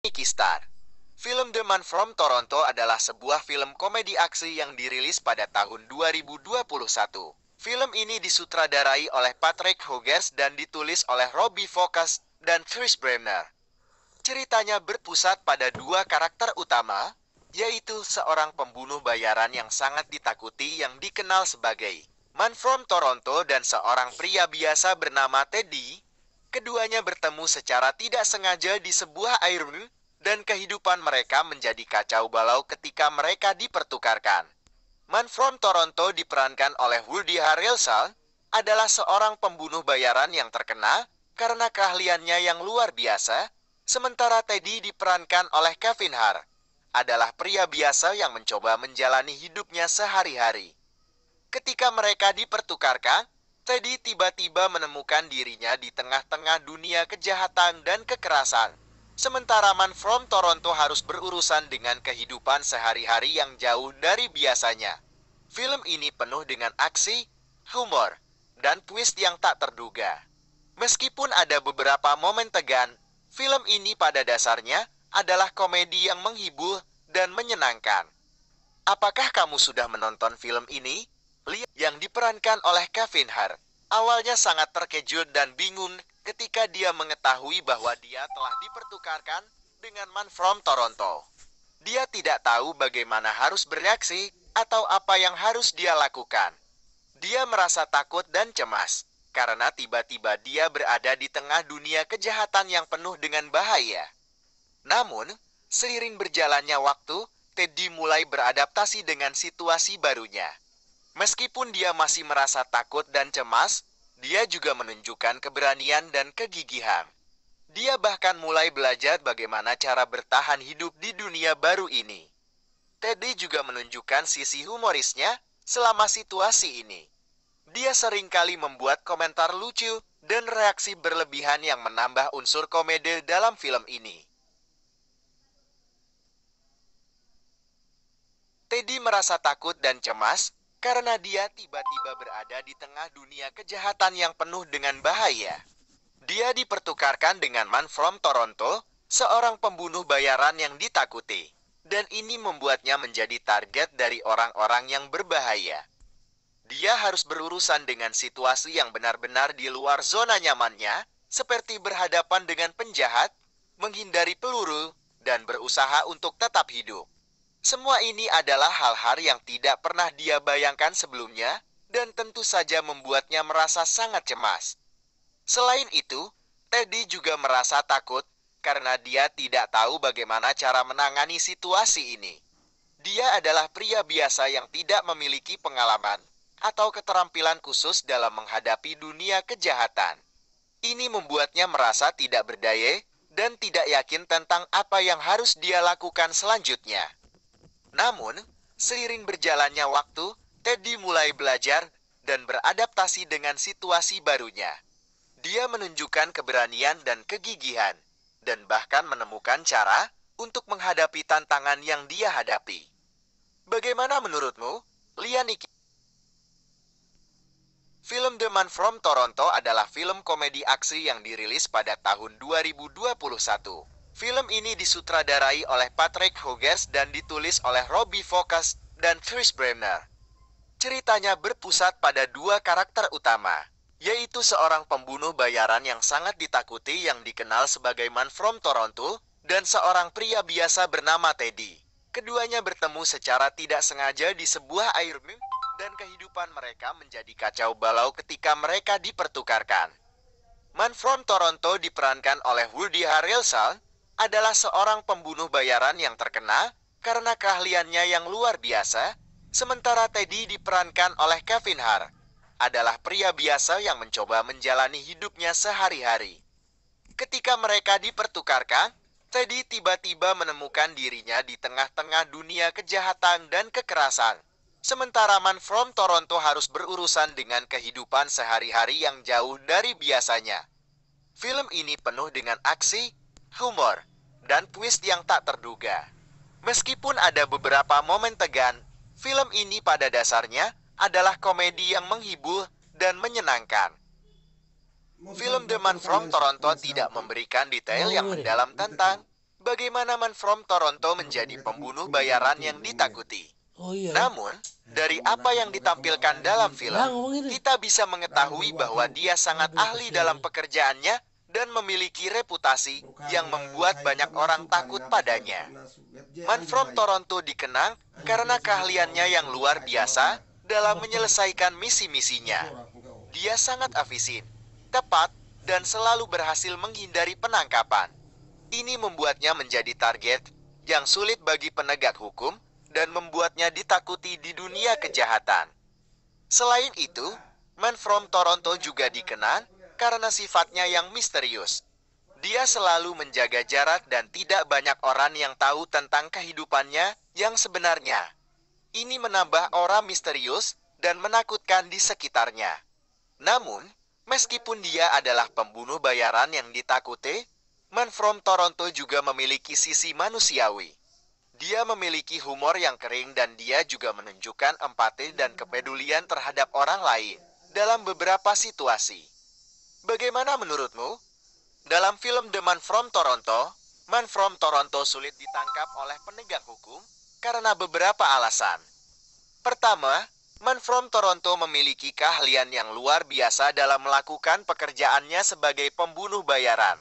Nicky Star. Film The Man from Toronto adalah sebuah film komedi aksi yang dirilis pada tahun 2021. Film ini disutradarai oleh Patrick Hughes dan ditulis oleh Robbie Focus dan Chris Bremner. Ceritanya berpusat pada dua karakter utama, yaitu seorang pembunuh bayaran yang sangat ditakuti yang dikenal sebagai Man from Toronto dan seorang pria biasa bernama Teddy. Keduanya bertemu secara tidak sengaja di sebuah airmen, dan kehidupan mereka menjadi kacau balau ketika mereka dipertukarkan. Man from Toronto diperankan oleh Woody Harrelson, adalah seorang pembunuh bayaran yang terkenal karena keahliannya yang luar biasa, sementara Teddy diperankan oleh Kevin Hart, adalah pria biasa yang mencoba menjalani hidupnya sehari-hari. Ketika mereka dipertukarkan, Teddy tiba-tiba menemukan dirinya di tengah-tengah dunia kejahatan dan kekerasan. Sementara Man from Toronto harus berurusan dengan kehidupan sehari-hari yang jauh dari biasanya. Film ini penuh dengan aksi, humor, dan twist yang tak terduga. Meskipun ada beberapa momen tegang, film ini pada dasarnya adalah komedi yang menghibur dan menyenangkan. Apakah kamu sudah menonton film ini? Liam yang diperankan oleh Kevin Hart awalnya sangat terkejut dan bingung ketika dia mengetahui bahwa dia telah dipertukarkan dengan Man from Toronto. Dia tidak tahu bagaimana harus bereaksi atau apa yang harus dia lakukan. Dia merasa takut dan cemas karena tiba-tiba dia berada di tengah dunia kejahatan yang penuh dengan bahaya. Namun, seiring berjalannya waktu, Teddy mulai beradaptasi dengan situasi barunya. Meskipun dia masih merasa takut dan cemas, dia juga menunjukkan keberanian dan kegigihan. Dia bahkan mulai belajar bagaimana cara bertahan hidup di dunia baru ini. Teddy juga menunjukkan sisi humorisnya selama situasi ini. Dia seringkali membuat komentar lucu dan reaksi berlebihan yang menambah unsur komedi dalam film ini. Teddy merasa takut dan cemas karena dia tiba-tiba berada di tengah dunia kejahatan yang penuh dengan bahaya. Dia dipertukarkan dengan Man from Toronto, seorang pembunuh bayaran yang ditakuti. Dan ini membuatnya menjadi target dari orang-orang yang berbahaya. Dia harus berurusan dengan situasi yang benar-benar di luar zona nyamannya, seperti berhadapan dengan penjahat, menghindari peluru, dan berusaha untuk tetap hidup. Semua ini adalah hal-hal yang tidak pernah dia bayangkan sebelumnya, dan tentu saja membuatnya merasa sangat cemas. Selain itu, Teddy juga merasa takut karena dia tidak tahu bagaimana cara menangani situasi ini. Dia adalah pria biasa yang tidak memiliki pengalaman atau keterampilan khusus dalam menghadapi dunia kejahatan. Ini membuatnya merasa tidak berdaya dan tidak yakin tentang apa yang harus dia lakukan selanjutnya. Namun, seiring berjalannya waktu, Teddy mulai belajar dan beradaptasi dengan situasi barunya. Dia menunjukkan keberanian dan kegigihan, dan bahkan menemukan cara untuk menghadapi tantangan yang dia hadapi. Bagaimana menurutmu, Lianiki? Film The Man from Toronto adalah film komedi aksi yang dirilis pada tahun 2021. Film ini disutradarai oleh Patrick Hughes dan ditulis oleh Robbie Focus dan Chris Bremner. Ceritanya berpusat pada dua karakter utama, yaitu seorang pembunuh bayaran yang sangat ditakuti yang dikenal sebagai Man from Toronto, dan seorang pria biasa bernama Teddy. Keduanya bertemu secara tidak sengaja di sebuah airmen, dan kehidupan mereka menjadi kacau balau ketika mereka dipertukarkan. Man from Toronto diperankan oleh Woody Harrelson, adalah seorang pembunuh bayaran yang terkenal karena keahliannya yang luar biasa, sementara Teddy diperankan oleh Kevin Hart, adalah pria biasa yang mencoba menjalani hidupnya sehari-hari. Ketika mereka dipertukarkan, Teddy tiba-tiba menemukan dirinya di tengah-tengah dunia kejahatan dan kekerasan. Sementara Man from Toronto harus berurusan dengan kehidupan sehari-hari yang jauh dari biasanya. Film ini penuh dengan aksi, humor, dan twist yang tak terduga. Meskipun ada beberapa momen tegang, film ini pada dasarnya adalah komedi yang menghibur dan menyenangkan. Film The Man from Toronto tidak memberikan detail yang mendalam tentang bagaimana Man from Toronto menjadi pembunuh bayaran yang ditakuti. Oh iya. Namun, dari apa yang ditampilkan dalam film, kita bisa mengetahui bahwa dia sangat ahli dalam pekerjaannya dan memiliki reputasi yang membuat banyak orang takut padanya. Man from Toronto dikenal karena keahliannya yang luar biasa dalam menyelesaikan misi-misinya. Dia sangat efisien, tepat, dan selalu berhasil menghindari penangkapan. Ini membuatnya menjadi target yang sulit bagi penegak hukum dan membuatnya ditakuti di dunia kejahatan. Selain itu, Man from Toronto juga dikenal karena sifatnya yang misterius. Dia selalu menjaga jarak dan tidak banyak orang yang tahu tentang kehidupannya yang sebenarnya. Ini menambah aura misterius dan menakutkan di sekitarnya. Namun, meskipun dia adalah pembunuh bayaran yang ditakuti, Man from Toronto juga memiliki sisi manusiawi. Dia memiliki humor yang kering dan dia juga menunjukkan empati dan kepedulian terhadap orang lain dalam beberapa situasi. Bagaimana menurutmu? Dalam film The Man from Toronto, Man from Toronto sulit ditangkap oleh penegak hukum karena beberapa alasan. Pertama, Man from Toronto memiliki keahlian yang luar biasa dalam melakukan pekerjaannya sebagai pembunuh bayaran.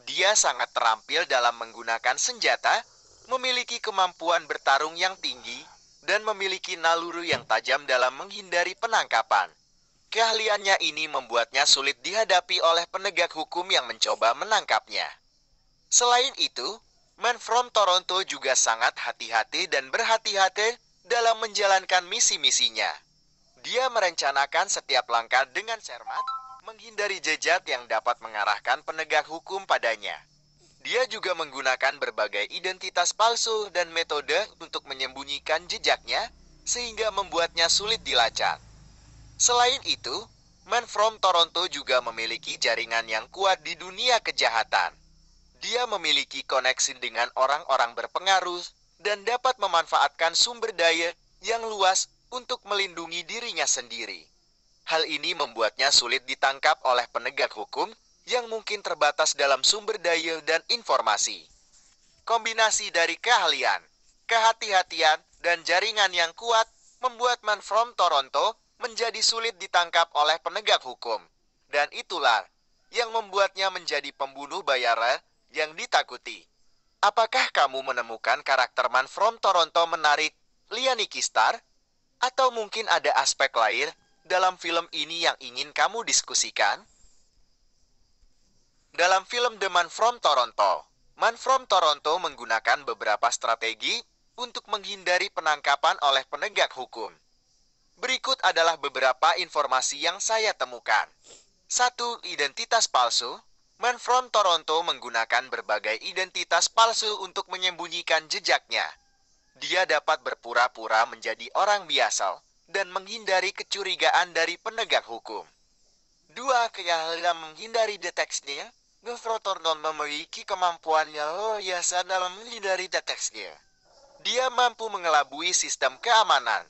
Dia sangat terampil dalam menggunakan senjata, memiliki kemampuan bertarung yang tinggi, dan memiliki naluri yang tajam dalam menghindari penangkapan. Keahliannya ini membuatnya sulit dihadapi oleh penegak hukum yang mencoba menangkapnya. Selain itu, Man from Toronto juga sangat hati-hati dan berhati-hati dalam menjalankan misi-misinya. Dia merencanakan setiap langkah dengan cermat, menghindari jejak yang dapat mengarahkan penegak hukum padanya. Dia juga menggunakan berbagai identitas palsu dan metode untuk menyembunyikan jejaknya, sehingga membuatnya sulit dilacak. Selain itu, Man from Toronto juga memiliki jaringan yang kuat di dunia kejahatan. Dia memiliki koneksi dengan orang-orang berpengaruh dan dapat memanfaatkan sumber daya yang luas untuk melindungi dirinya sendiri. Hal ini membuatnya sulit ditangkap oleh penegak hukum yang mungkin terbatas dalam sumber daya dan informasi. Kombinasi dari keahlian, kehati-hatian, dan jaringan yang kuat membuat Man from Toronto menjadi sulit ditangkap oleh penegak hukum. Dan itulah yang membuatnya menjadi pembunuh bayaran yang ditakuti. Apakah kamu menemukan karakter Man from Toronto menarik, Lianiki Star? Atau mungkin ada aspek lain dalam film ini yang ingin kamu diskusikan? Dalam film The Man from Toronto, Man from Toronto menggunakan beberapa strategi untuk menghindari penangkapan oleh penegak hukum. Berikut adalah beberapa informasi yang saya temukan. 1. Identitas palsu. Man from Toronto menggunakan berbagai identitas palsu untuk menyembunyikan jejaknya. Dia dapat berpura-pura menjadi orang biasa dan menghindari kecurigaan dari penegak hukum. 2. Keahlian menghindari deteksinya. Man from Toronto memiliki kemampuan yang luar biasa dalam menghindari deteksinya. Dia mampu mengelabui sistem keamanan,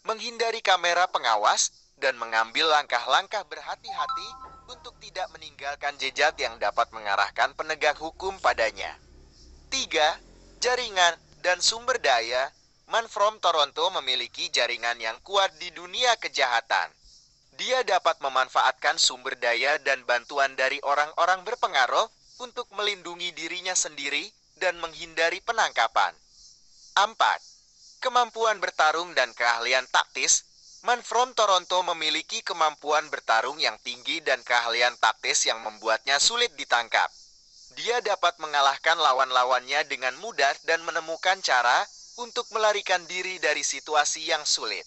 menghindari kamera pengawas, dan mengambil langkah-langkah berhati-hati untuk tidak meninggalkan jejak yang dapat mengarahkan penegak hukum padanya. 3. Jaringan dan sumber daya. Man from Toronto memiliki jaringan yang kuat di dunia kejahatan. Dia dapat memanfaatkan sumber daya dan bantuan dari orang-orang berpengaruh untuk melindungi dirinya sendiri dan menghindari penangkapan. 4. Kemampuan bertarung dan keahlian taktis. Man from Toronto memiliki kemampuan bertarung yang tinggi dan keahlian taktis yang membuatnya sulit ditangkap. Dia dapat mengalahkan lawan-lawannya dengan mudah dan menemukan cara untuk melarikan diri dari situasi yang sulit.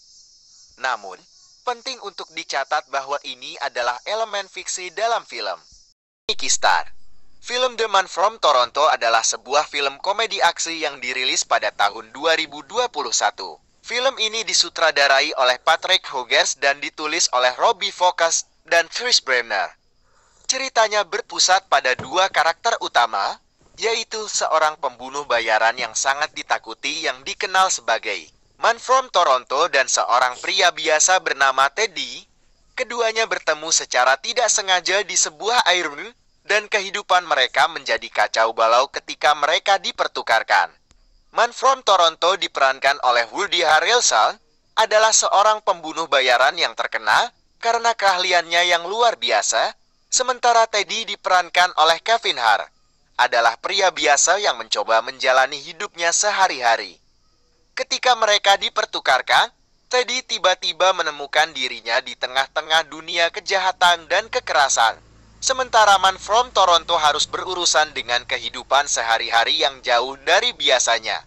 Namun, penting untuk dicatat bahwa ini adalah elemen fiksi dalam film. Lianiki Star. Film The Man from Toronto adalah sebuah film komedi aksi yang dirilis pada tahun 2021. Film ini disutradarai oleh Patrick Hughes dan ditulis oleh Robbie Focus dan Chris Bremner. Ceritanya berpusat pada dua karakter utama, yaitu seorang pembunuh bayaran yang sangat ditakuti yang dikenal sebagai Man from Toronto dan seorang pria biasa bernama Teddy. Keduanya bertemu secara tidak sengaja di sebuah air dan kehidupan mereka menjadi kacau balau ketika mereka dipertukarkan. Man from Toronto diperankan oleh Woody Harrelson, adalah seorang pembunuh bayaran yang terkenal karena keahliannya yang luar biasa, sementara Teddy diperankan oleh Kevin Hart, adalah pria biasa yang mencoba menjalani hidupnya sehari-hari. Ketika mereka dipertukarkan, Teddy tiba-tiba menemukan dirinya di tengah-tengah dunia kejahatan dan kekerasan. Sementara Man from Toronto harus berurusan dengan kehidupan sehari-hari yang jauh dari biasanya.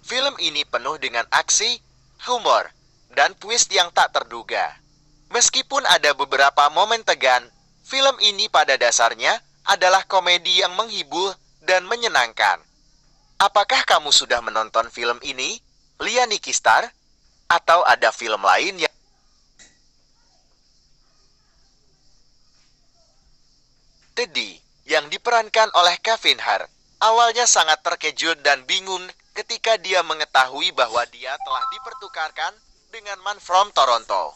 Film ini penuh dengan aksi, humor, dan twist yang tak terduga. Meskipun ada beberapa momen tegang, film ini pada dasarnya adalah komedi yang menghibur dan menyenangkan. Apakah kamu sudah menonton film ini, Lia Nikistar? Atau ada film lain yang... Teddy, yang diperankan oleh Kevin Hart, awalnya sangat terkejut dan bingung ketika dia mengetahui bahwa dia telah dipertukarkan dengan Man from Toronto.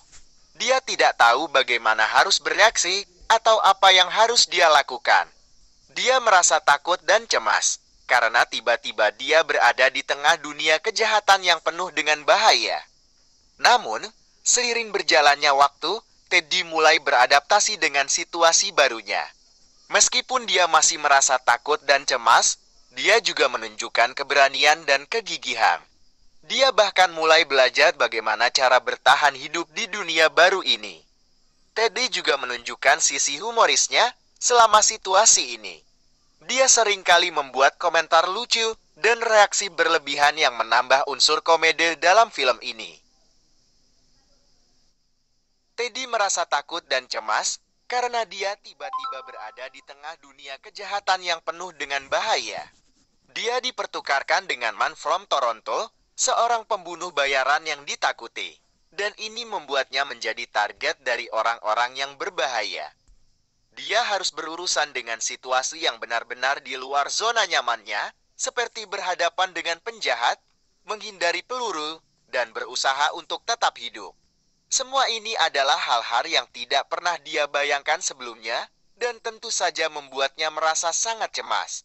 Dia tidak tahu bagaimana harus bereaksi atau apa yang harus dia lakukan. Dia merasa takut dan cemas, karena tiba-tiba dia berada di tengah dunia kejahatan yang penuh dengan bahaya. Namun, seiring berjalannya waktu, Teddy mulai beradaptasi dengan situasi barunya. Meskipun dia masih merasa takut dan cemas, dia juga menunjukkan keberanian dan kegigihan. Dia bahkan mulai belajar bagaimana cara bertahan hidup di dunia baru ini. Teddy juga menunjukkan sisi humorisnya selama situasi ini. Dia seringkali membuat komentar lucu dan reaksi berlebihan yang menambah unsur komedi dalam film ini. Teddy merasa takut dan cemas karena dia tiba-tiba berada di tengah dunia kejahatan yang penuh dengan bahaya. Dia dipertukarkan dengan Man from Toronto, seorang pembunuh bayaran yang ditakuti, dan ini membuatnya menjadi target dari orang-orang yang berbahaya. Dia harus berurusan dengan situasi yang benar-benar di luar zona nyamannya, seperti berhadapan dengan penjahat, menghindari peluru, dan berusaha untuk tetap hidup. Semua ini adalah hal-hal yang tidak pernah dia bayangkan sebelumnya, dan tentu saja membuatnya merasa sangat cemas.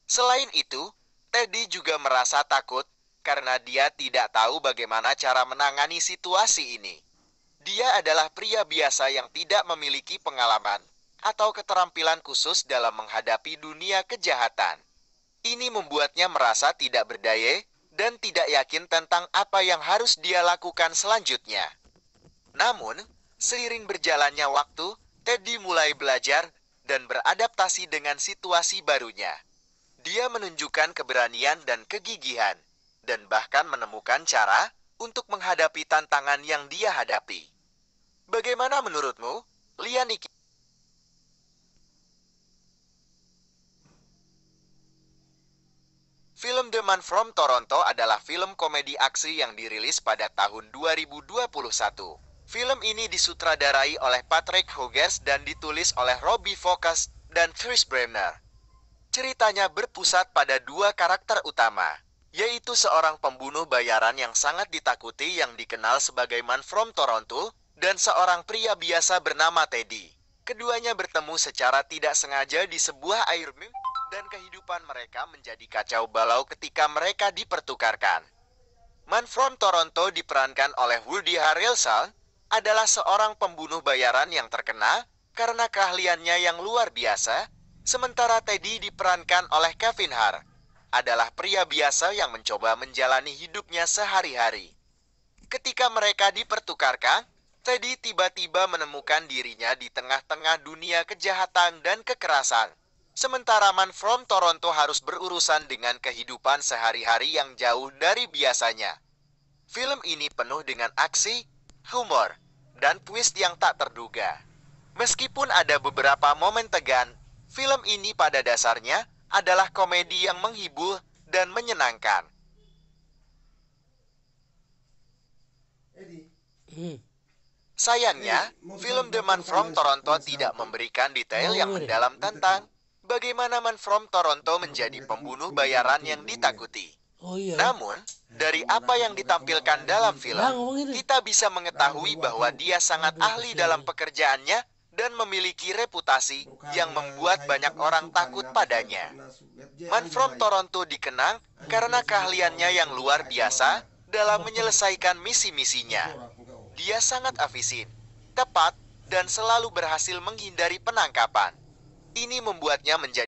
Selain itu, Teddy juga merasa takut karena dia tidak tahu bagaimana cara menangani situasi ini. Dia adalah pria biasa yang tidak memiliki pengalaman atau keterampilan khusus dalam menghadapi dunia kejahatan. Ini membuatnya merasa tidak berdaya dan tidak yakin tentang apa yang harus dia lakukan selanjutnya. Namun, seiring berjalannya waktu, Teddy mulai belajar dan beradaptasi dengan situasi barunya. Dia menunjukkan keberanian dan kegigihan, dan bahkan menemukan cara untuk menghadapi tantangan yang dia hadapi. Bagaimana menurutmu, Lia Nikistar? Film The Man from Toronto adalah film komedi aksi yang dirilis pada tahun 2021. Film ini disutradarai oleh Patrick Hughes dan ditulis oleh Robbie Focus dan Chris Bremner. Ceritanya berpusat pada dua karakter utama, yaitu seorang pembunuh bayaran yang sangat ditakuti yang dikenal sebagai Man from Toronto, dan seorang pria biasa bernama Teddy. Keduanya bertemu secara tidak sengaja di sebuah air mim, dan kehidupan mereka menjadi kacau balau ketika mereka dipertukarkan. Man from Toronto diperankan oleh Woody Harrelson, adalah seorang pembunuh bayaran yang terkenal karena keahliannya yang luar biasa, sementara Teddy diperankan oleh Kevin Hart, adalah pria biasa yang mencoba menjalani hidupnya sehari-hari. Ketika mereka dipertukarkan, Teddy tiba-tiba menemukan dirinya di tengah-tengah dunia kejahatan dan kekerasan, sementara Man from Toronto harus berurusan dengan kehidupan sehari-hari yang jauh dari biasanya. Film ini penuh dengan aksi, humor, dan twist yang tak terduga. Meskipun ada beberapa momen tegang, film ini pada dasarnya adalah komedi yang menghibur dan menyenangkan. Sayangnya, film The Man from Toronto tidak memberikan detail yang mendalam tentang bagaimana Man from Toronto menjadi pembunuh bayaran yang ditakuti. Namun, dari apa yang ditampilkan dalam film, kita bisa mengetahui bahwa dia sangat ahli dalam pekerjaannya dan memiliki reputasi yang membuat banyak orang takut padanya. Man from Toronto dikenang karena keahliannya yang luar biasa dalam menyelesaikan misi-misinya. Dia sangat efisien, tepat, dan selalu berhasil menghindari penangkapan. Ini membuatnya menjadi